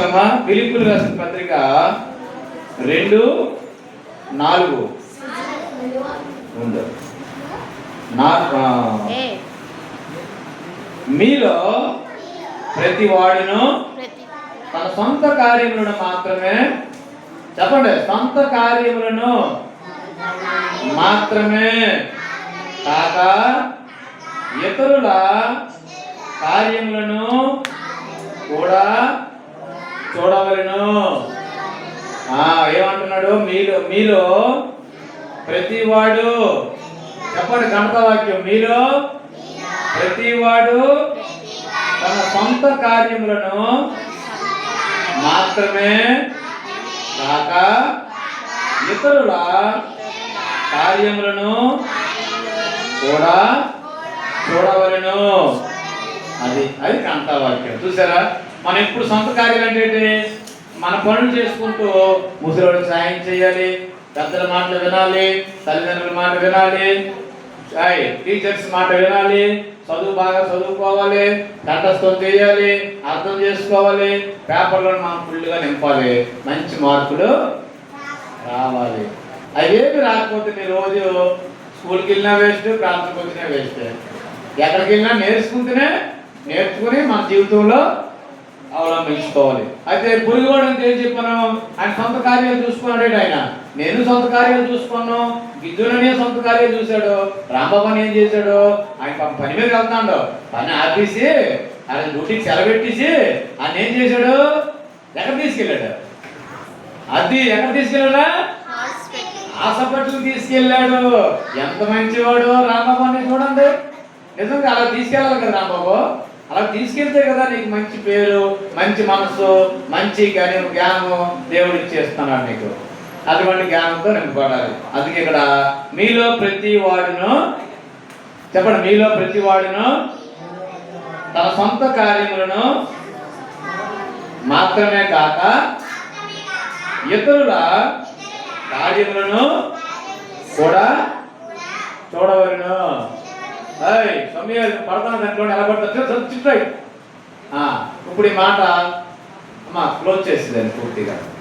చదవండమ్మా. ఫిలిప్పీయులకు రాసిన పత్రిక 2:4 మీలో ప్రతి వాడును తన సొంత కార్యములను మాత్రమే, చెప్పండి, సొంత కార్యములను మాత్రమే కాక ఇతరుల కార్యములను కూడా చూడవలెను. ఏమంటున్నాడు? మీలో ప్రతివాడు, చెప్పండి వాక్యం, మీలో ప్రతివాడు తన సొంత కార్యములను మాత్రమే కాక ఇతరుల కార్యములను కూడా చూడవలెను. అది వాక్యం. చూసారా? మనం ఎప్పుడు సొంత కార్యాలు అంటే మన పనులు చేసుకుంటూ ముసలివాడికి సాయం చేయాలి, పెద్దల మాటలు వినాలి, తల్లిదండ్రుల మాట వినాలి, టీచర్స్ మాట వినాలి, చదువు బాగా చదువుకోవాలి, కంఠస్థం చేయాలి, అర్థం చేసుకోవాలి, పేపర్లను మనం ఫుల్గా నింపాలి, మంచి మార్కులు రావాలి. అవేమి రాకపోతే మీరు రోజు స్కూల్కి వెళ్ళినా వేస్ట్, ప్రాంతంకి వచ్చినా వేస్ట్. ఎక్కడికి వెళ్ళినా నేర్చుకుని మన జీవితంలో అవలంబించుకోవాలి. అయితే పురుగువాడు అంటే ఏం చెప్పాను? ఆయన సొంత కార్యాలు చూసుకున్నాడు. ఆయన నేను సొంత కార్యాలు చూసుకున్నాను, గిద్దుననే సొంత కార్యాలు చూశాడు. రాంబాబుని ఏం చేశాడు? ఆయన పని మీద వెళ్తాడు, పని ఆపేసి ఆయన డ్యూటీకి సెలవెట్టేసి ఆయన ఏం చేశాడు? ఎక్కడ తీసుకెళ్ళాడు? ఎక్కడ తీసుకెళ్ళాడా? హాస్పిటల్ తీసుకెళ్ళాడు. ఎంత మంచివాడు రాంబాబు అని చూడండి. నిజంగా అలా తీసుకెళ్ళాలి కదా రాంబాబు. అలా తీసుకెళ్తే కదా నీకు మంచి పేరు, మంచి మనసు, మంచి జ్ఞానము దేవుడు ఇచ్చేస్తున్నాడు నీకు. అటువంటి జ్ఞానంతో నింపబడాలి. అందుకే ఇక్కడ మీలో ప్రతి వాడును, చెప్పండి, మీలో ప్రతి వాడును తన సొంత కార్యములను మాత్రమే కాక ఇతరుల కార్యములను కూడా చూడవలెను. సమయాలు పడతాను అనుకోండి, ఎలా పడుతుంది? ఇప్పుడు ఈ మాట క్లోజ్ చేసేదాన్ని పూర్తిగా.